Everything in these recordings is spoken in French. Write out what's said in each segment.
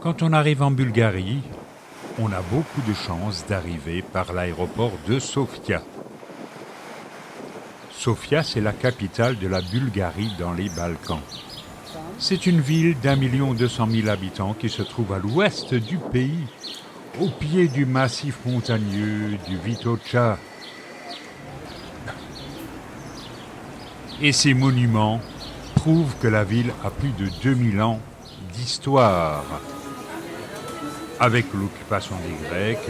Quand on arrive en Bulgarie, on a beaucoup de chances d'arriver par l'aéroport de Sofia. Sofia, c'est la capitale de la Bulgarie dans les Balkans. C'est une ville d'1,2 million habitants qui se trouve à l'ouest du pays, au pied du massif montagneux du Vitocha. Et ces monuments prouvent que la ville a plus de 2000 ans d'histoire. Avec l'occupation des Grecs,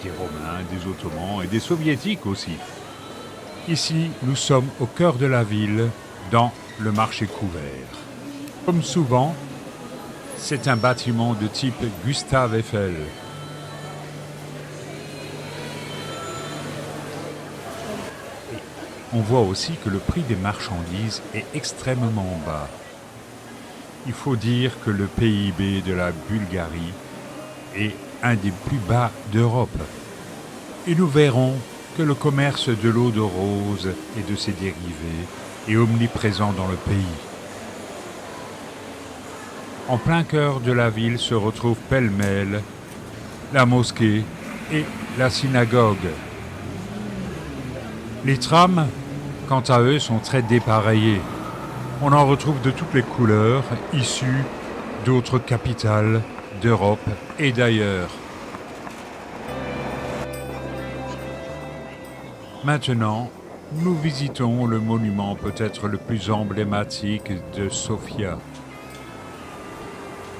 des Romains, des Ottomans et des Soviétiques aussi. Ici, nous sommes au cœur de la ville, dans le marché couvert. Comme souvent, c'est un bâtiment de type Gustave Eiffel. On voit aussi que le prix des marchandises est extrêmement bas. Il faut dire que le PIB de la Bulgarie est un des plus bas d'Europe. Et nous verrons que le commerce de l'eau de rose et de ses dérivés est omniprésent dans le pays. En plein cœur de la ville se retrouvent pêle-mêle la mosquée et la synagogue. Les trams, quant à eux, sont très dépareillés. On en retrouve de toutes les couleurs, issues d'autres capitales d'Europe et d'ailleurs. Maintenant, nous visitons le monument peut-être le plus emblématique de Sofia.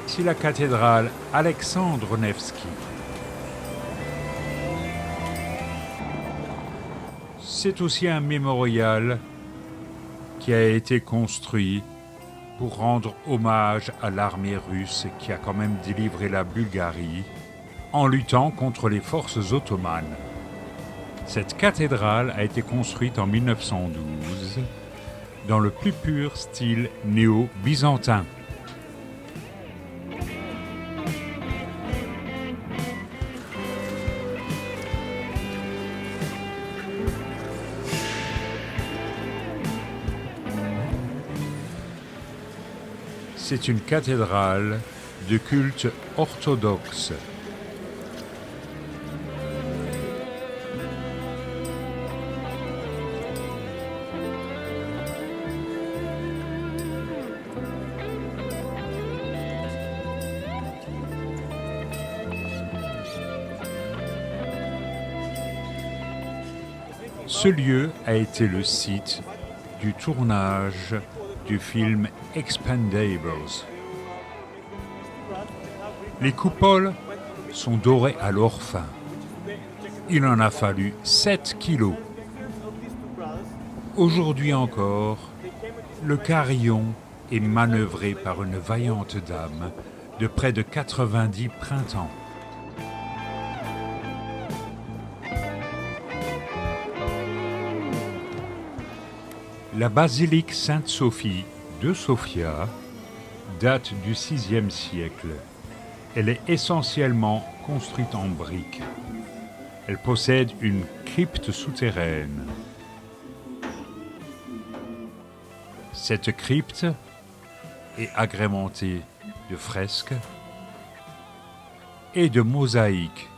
C'est la cathédrale Alexandre Nevski. C'est aussi un mémorial qui a été construit pour rendre hommage à l'armée russe qui a quand même délivré la Bulgarie en luttant contre les forces ottomanes. Cette cathédrale a été construite en 1912 dans le plus pur style néo-byzantin. C'est une cathédrale de culte orthodoxe. Ce lieu a été le site du tournage du film Expendables. Les coupoles sont dorées à l'or fin. Il en a fallu 7 kilos. Aujourd'hui encore, le carillon est manœuvré par une vaillante dame de près de 90 printemps. La basilique Sainte-Sophie de Sofia date du VIe siècle. Elle est essentiellement construite en briques. Elle possède une crypte souterraine. Cette crypte est agrémentée de fresques et de mosaïques.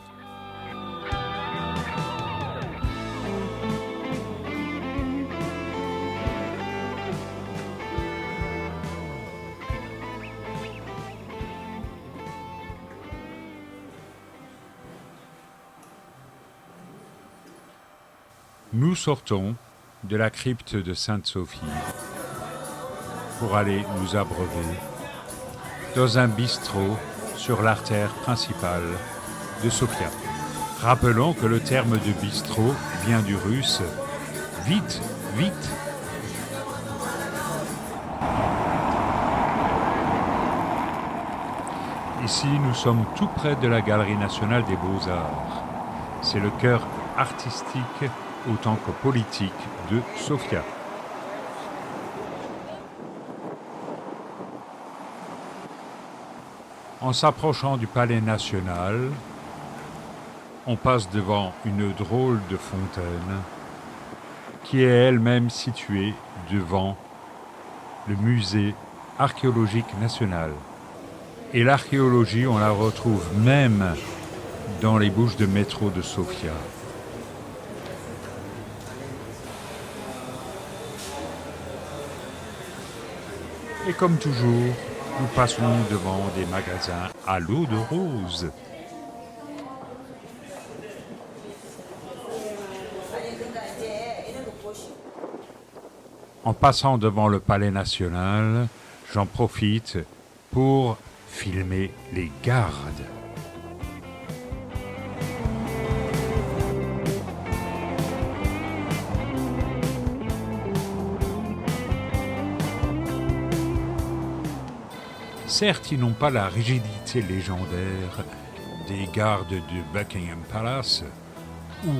Nous sortons de la crypte de Sainte-Sophie pour aller nous abreuver dans un bistrot sur l'artère principale de Sofia. Rappelons que le terme de bistrot vient du russe « vite, vite ». Ici, nous sommes tout près de la Galerie nationale des beaux-arts. C'est le cœur artistique autant que politique de Sofia. En s'approchant du palais national, on passe devant une drôle de fontaine qui est elle-même située devant le musée archéologique national. Et l'archéologie, on la retrouve même dans les bouches de métro de Sofia. Et comme toujours, nous passons devant des magasins à l'eau de rose. En passant devant le Palais national, j'en profite pour filmer les gardes. Certes, ils n'ont pas la rigidité légendaire des gardes de Buckingham Palace ou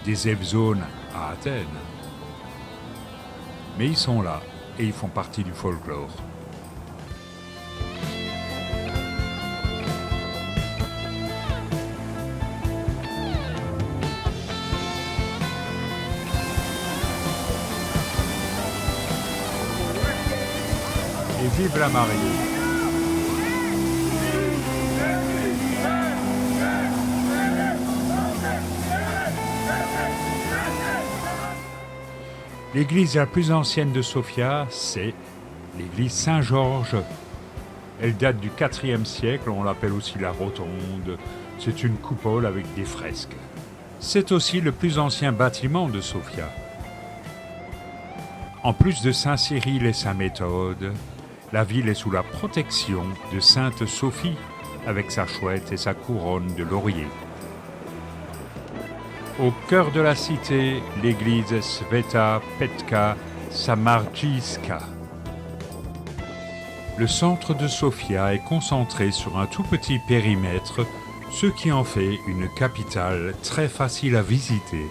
des Evzones à Athènes. Mais ils sont là et ils font partie du folklore. Et vive la mariée! L'église la plus ancienne de Sofia, c'est l'église Saint-Georges. Elle date du IVe siècle, on l'appelle aussi la rotonde. C'est une coupole avec des fresques. C'est aussi le plus ancien bâtiment de Sofia. En plus de Saint-Cyril et Saint-Méthode, la ville est sous la protection de Sainte Sophie, avec sa chouette et sa couronne de laurier. Au cœur de la cité, l'église Sveta Petka Samarjijska. Le centre de Sofia est concentré sur un tout petit périmètre, ce qui en fait une capitale très facile à visiter.